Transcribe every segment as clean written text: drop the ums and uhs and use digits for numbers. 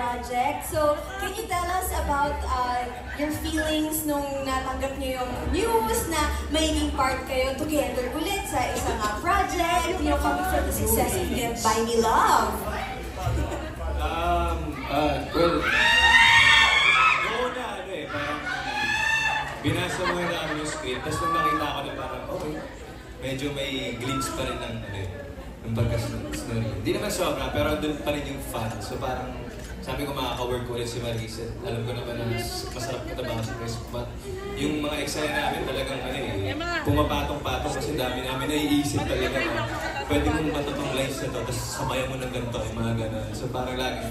project. So, can you tell us about your feelings nung natanggap niyo yung news na magiging part kayo together ulit sa isang project, you know, coming from the success of Get By Me Love? Well, noon na parang binasa mo yung script, tapos nung nakita ko na parang, okay, medyo may glimpse pa rin ng pagka-story. Hindi naman sobra, pero doon pa rin yung fun. So parang, sabi ko makaka-work ko ulit si Marisa. Alam ko naman na masarap katabangan si Chris. But yung mga eksena namin talagang pumapatong-patong kasi dami namin naiisip talaga na pwede mong matutong lines na to, tapos samayan mo ng ganito, yung mga gano'n. So parang lagi,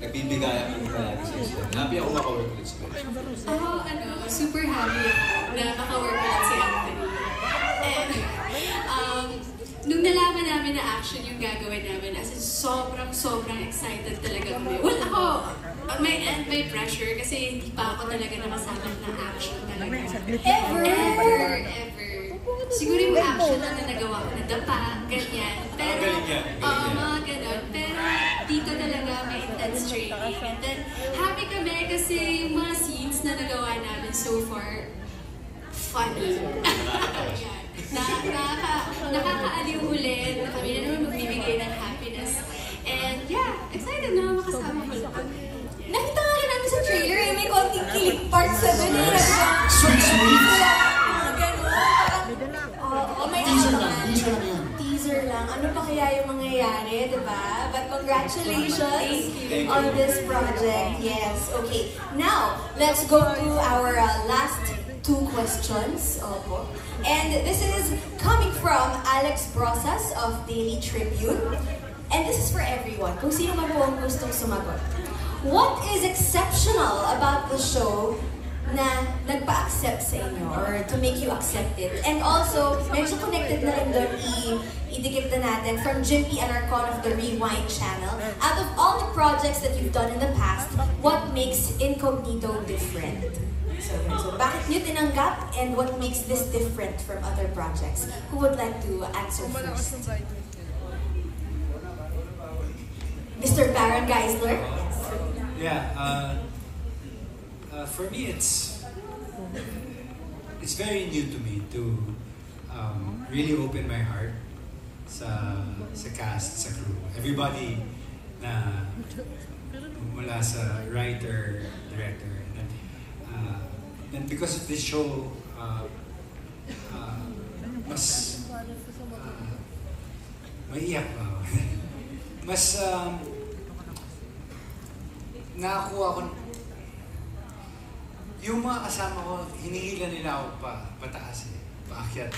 nagbibigayan ko palagi sa isla. Happy ako maka-work ulit si Chris. Super happy ako na maka-work ulit si Anthony. And, nung nalaman namin na action yung gagawin namin, as in sobrang excited talaga kami. Well, ako, may pressure kasi hindi pa ako talaga nakasabat ng action talaga. Ever. Siguro yung action lang na nagawa ko na dapa, ganyan. Pero, mga ganon. Pero dito talaga may intense training. And then, happy kami kasi yung mga scenes na nagawa namin so far, funny. Nakakaaliw ulit na kami na naman magbibigay ng happiness. And yeah, excited na makasama ko lang. Nakita nga rin namin sa trailer, may konting kilig parts sa doon. Sweet. May teaser lang. Ano pa kaya yung mangyayari, diba? But congratulations on this project. Yes, okay. Now, let's go to our last two questions. And this is coming from Alex Brosas of Daily Tribune. And this is for everyone. Kung sino man po ang gustong sumagot. What is exceptional about the show na nagpa-accept sa inyo or to make you accept it? And also, medyo connected na rin doon, idikit na natin from Jimpy Anarcon of the Rewind channel. Out of all the projects that you've done in the past, what makes Incognito different? So bakit nyo tinanggap and what makes this different from other projects? Who would like to answer first? Mr. Baron Geisler? Yes. Yeah, for me it's very new to me to really open my heart sa cast, sa crew. Everybody na mula sa writer, director, and because of this show, mas maiyak ba? Mas nakakuha ko yung mga kasama ko, hinihila nila ako pataas paakyat.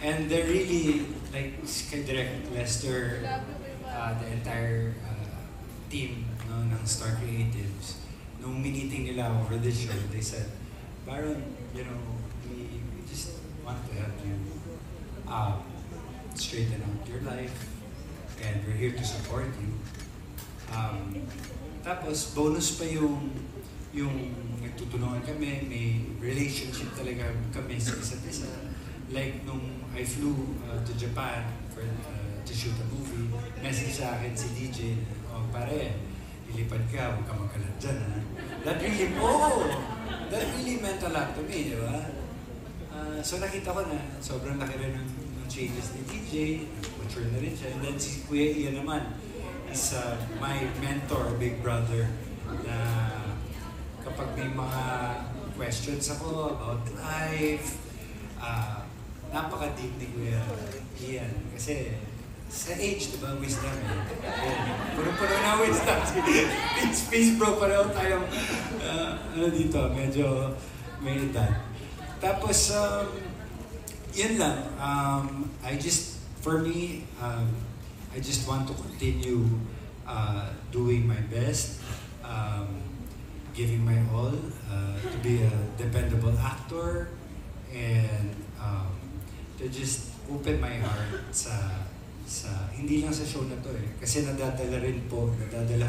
And they're really, like kay Direct Lester, the entire team ng Star Creatives, nung miniting nila over this show, they said, Baron, you know, we just want to help you straighten out your life, and we're here to support you. Tapos, bonus pa yung nagtutulungan kami, may relationship talaga kami sa isa't isa. Like, nung I flew to Japan to shoot a movie, message sa akin si DJ, oh pare, ilipad ka, huwag ka magkalat dyan, ha? That really meant a lot to me, di ba? So nakita ko na sobrang laki rin ng changes ni DJ, mature na rin siya. And then si Kuya Ian naman is my mentor, big brother, na kapag may mga questions ako about life, napaka-deep ni Kuya Ian. Kasi sa age, diba, wisdom eh. Puno-puno na wisdom. Space bro, pareho tayong, dito, medyo may edad. Tapos, yun lang. For me, I just want to continue doing my best, giving my all, to be a dependable actor, and to just open my heart sa hindi lang sa show na to eh. Kasi nadadala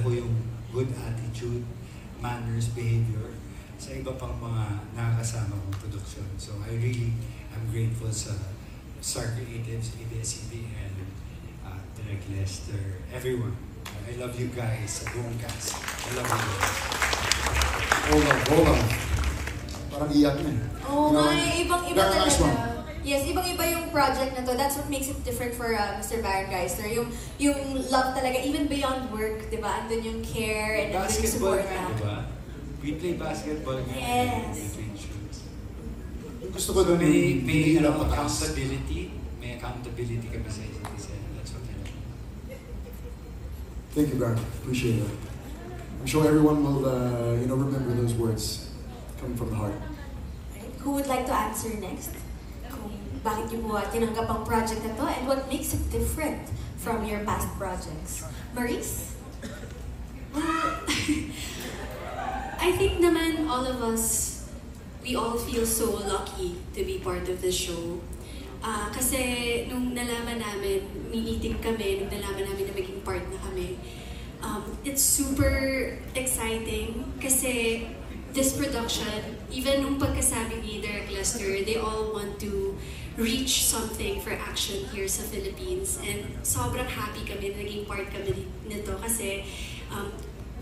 ko yung good attitude, manners, behavior sa iba pang mga nakakasama kong production. So I'm grateful sa Star Creatives, ABS-CBN, and Direct Lester, everyone. I love you guys, buong cast. I love you. Hold on. Parang iyak na eh. Oh You know, my, ibang-iba very nice one. talaga. Yes, ibang-iba yung project na to. That's what makes it different for Mr. Baron Geisler. Yung love talaga, even beyond work, di ba? Andun yung care and andun yung Basketball support nga, na. di ba? We play basketball nga. Yes. Between shoots. Yung gusto ko doon, May lang pataas. accountability. May accountability kami sa isa't isa. That's what I like. Thank you, Baron. Appreciate it. I'm sure everyone will, remember those words coming from the heart. Who would like to answer next? Kung bakit niyo po tinanggap ang project na to and what makes it different from your past projects? Maurice? I think naman all of us, we all feel so lucky to be part of the show. Kasi nung nalaman namin, meeting kami, nung nalaman namin na maging part na kami, it's super exciting kasi this production, even nung pagkasabi ni Derek Lester, they all want to reach something for action here sa Philippines. And sobrang happy kami, naging part kami nito kasi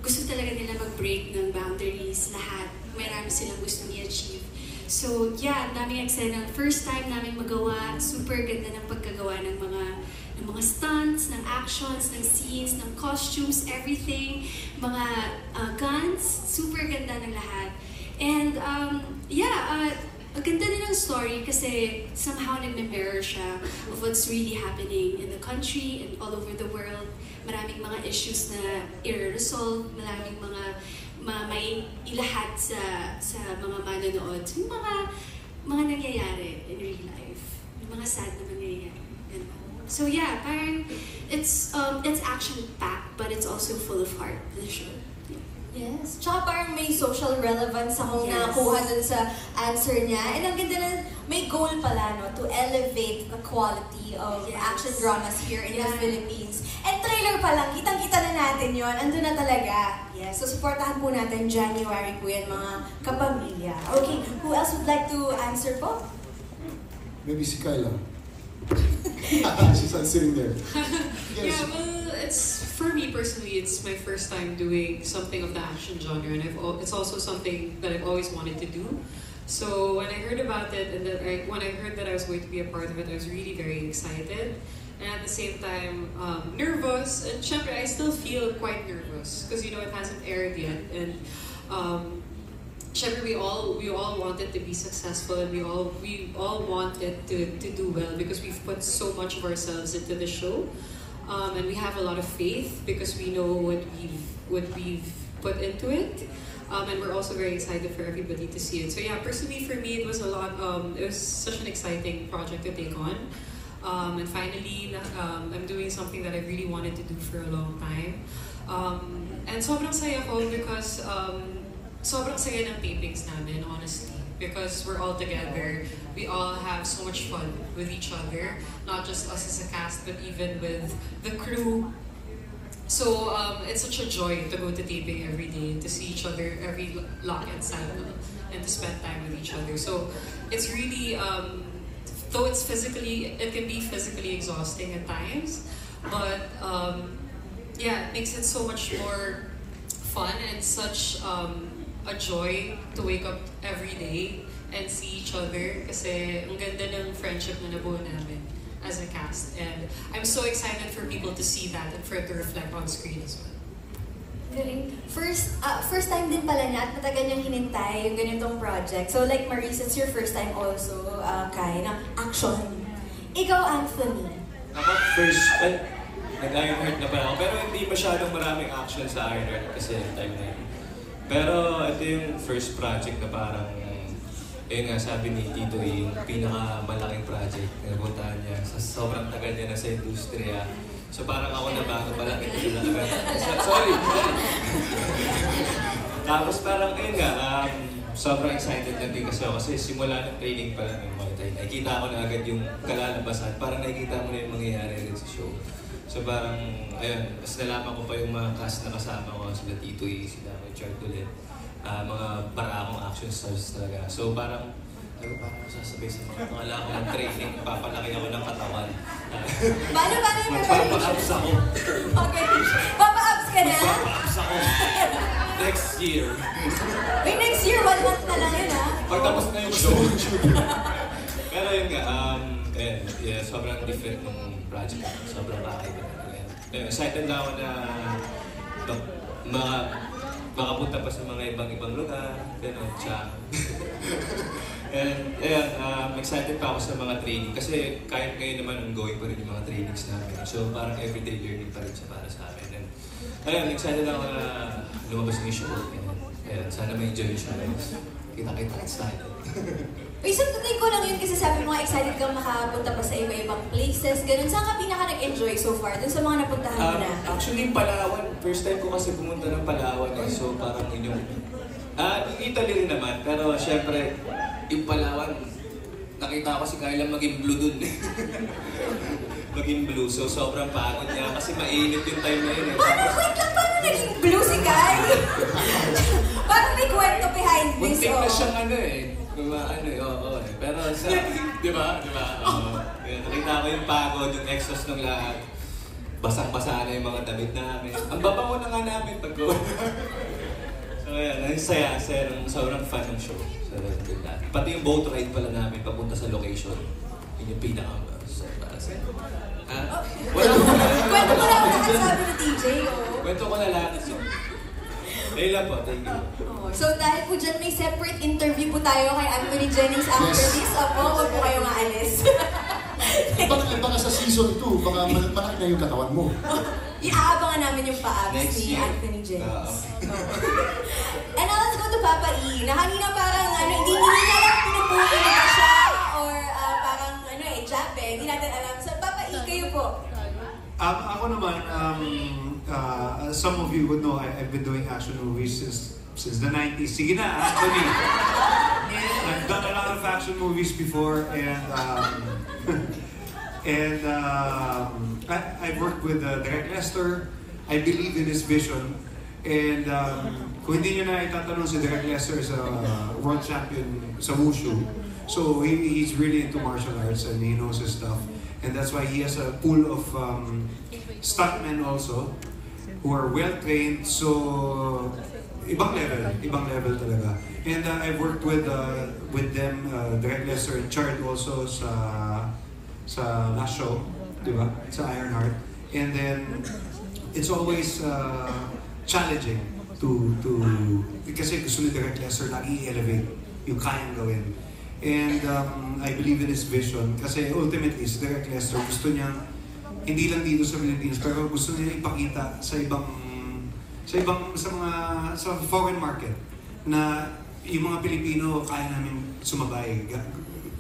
gusto talaga nila mag-break ng boundaries, lahat. Marami silang gustong i-achieve. So yeah, daming eksena. First time namin magawa, super ganda ng pagkagawa ng mga stunts, ng actions, ng scenes, ng costumes, everything, mga guns, super ganda ng lahat. And ang ganda din ng story kasi somehow nagme-mirror siya of what's really happening in the country and all over the world. Maraming mga issues na i-resolve, maraming mga may ilahat sa mga manonood, yung mga nangyayari in real life, yung mga sad na nangyayari. So yeah, parang it's action-packed, but it's also full of heart, the show. Yes. Tsaka parang may social relevance akong Yes. nakuha dun sa answer niya. And ang ganda na, may goal pala, no? To elevate the quality of Yes. action dramas here in the Yeah. Philippines. And trailer pa lang, kitang-kita na natin yon. Andun na talaga. Yes. So, supportahan po natin January po yan, mga kapamilya. Okay, who else would like to answer po? Maybe si Kyla. She's sitting there. Yes. Yeah, well, for me personally, it's my first time doing something of the action genre, and it's also something that I've always wanted to do. So when I heard about it, and when I heard that I was going to be a part of it, I was really very excited, and at the same time nervous. And syempre, I still feel quite nervous because it hasn't aired yet, and syempre, we all want it to be successful, and we all want it to do well because we've put so much of ourselves into the show, and we have a lot of faith because we know what we've put into it, and we're also very excited for everybody to see it. So yeah, personally for me, it was a lot. It was such an exciting project to take on, and finally, I'm doing something that I really wanted to do for a long time, and sobrang saya ko because. Sobrang saya ng tapings namin, honestly. Because we're all together, we all have so much fun with each other. Not just us as a cast, but even with the crew. So it's such a joy to go to taping every day, to see each other every lock and cycle, and to spend time with each other. So it's really, though it can be physically exhausting at times, but yeah, it makes it so much more fun and such a joy to wake up every day and see each other kasi ang ganda ng friendship na nabuo namin as a cast. And I'm so excited for people to see that and for it to reflect on screen as well. Galing. First time din pala niya at matagal niyang hinintay yung ganitong project. So like Maurice, it's your first time also, Kai, na action. Ikaw, Anthony. Ako first, nag-Ironheart na pala ako. Pero hindi masyadong maraming action sa Ironheart kasi time na yun. Pero ito yung first project na parang, yun nga sabi ni Tito, yung pinakamalaking project na napuntahan niya. Sobrang tagal niya na sa industriya. So parang ako na bago pa lang ito na agad. Sorry! Tapos parang yun nga, sobrang excited na din kasi ako kasi simula ng training pa lang yung mga tayo. Nakikita ko na agad yung kalalabasan. Parang nakikita mo na yung mangyayari agad sa show. So parang, ayun, mas nalaman ko pa yung mga cast na kasama ko, sila Tito E, sila Richard ulit. Mga para akong action stars talaga. So parang, parang sasabihin sa mga pangala ko ng training, papalaki ako ng katawan. Paano yung Magpapa-abs ako. Okay. Papa-abs ka na? Magpapa-abs ako. year. Wait, next year, 1 month na lang yun, ha? Pag tapos na yung show. Pero yun nga, yeah, sobrang different ng project. Sobrang kakaiba. Excited na ako na makapunta pa sa mga ibang lugar. Ganun, siya. And excited pa ako sa mga training kasi kahit ngayon naman ongoing pa rin yung mga trainings namin. So parang everyday learning pa rin siya para sa amin. And ayun, excited ako na lumabas ng show. And sana ma-enjoy siya. Kita-kita tayo. Uy, so tuloy ko lang yun kasi sabi mo excited kang makapunta pa sa iba-ibang places. Ganun, saan ka pinaka nag-enjoy so far? Dun sa mga napuntahan mo na? Actually, Palawan. First time ko kasi pumunta ng Palawan. So parang yung Italy rin naman. Pero syempre, yung Palawan, nakita ko si Kyla maging blue dun. Maging blue. So sobrang pagod niya kasi mainit yung time na yun. Wait lang, paano naging blue si Kai? Parang may kwento behind this. Muntik na siyang Pero sa, di ba? Nakita ko yung pagod, yung exhaust ng lahat. Basang-basa na yung mga damit namin. Ang babango na nga namin pag So yan, saya ng sobrang fan ng show. So, pati yung boat ride pala namin papunta sa location. Yun yung pinaka Kwento mo lang ang sabi ni TJ, oh. Kwento ko na lahat. So, ayun lang po, thank you. So dahil po dyan may separate interview po tayo kay Anthony Jennings after this. Opo, huwag po kayo maalis. Baka sa season 2, baka malaki na yung katawan mo. Iaabangan namin yung pa-abs Next ni year. Anthony Jennings. And now let's go to Papa E. Na kanina parang hindi niya alam pinuputo na ba siya or parang jab eh. Hindi natin alam. So Papa E, kayo po. Ako naman, some of you would know I've been doing action movies since the 90s. Sige na, Anthony. I've done a lot of action movies before, and I've worked with Direk Lester. I believe in his vision, and kung hindi nyo na itatanong si Direk Lester is a world champion sa Wushu. So he's really into martial arts and he knows his stuff. And that's why he has a pool of stuntmen also who are well trained. So ibang level talaga. And I've worked with them, Direk Lester and Chard also sa last show, di ba? Sa Ironheart. And then it's always challenging to kasi gusto ni Direk Lester lagi i-elevate yung kayang gawin. And I believe in his vision kasi ultimately si Direk Lester gusto niya hindi lang dito sa Philippines pero gusto niya ipakita sa foreign market na yung mga Pilipino kaya namin sumabay.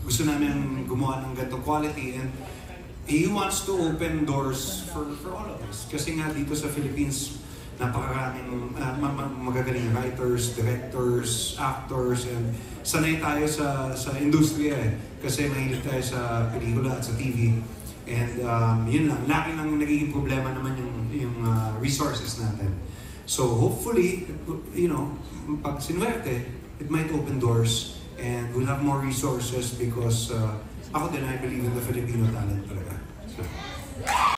Gusto namin gumawa ng ganitong quality and he wants to open doors for all of us. Kasi nga dito sa Philippines napakaraming magagaling writers, directors, actors, and sanay tayo sa industriya eh. Kasi mahilig tayo sa pelikula at sa TV. And yun lang, laki lang nagiging problema naman yung resources natin. So hopefully, pag sinuwerte, it might open doors and we'll have more resources because ako din, I believe in the Filipino talent talaga. So,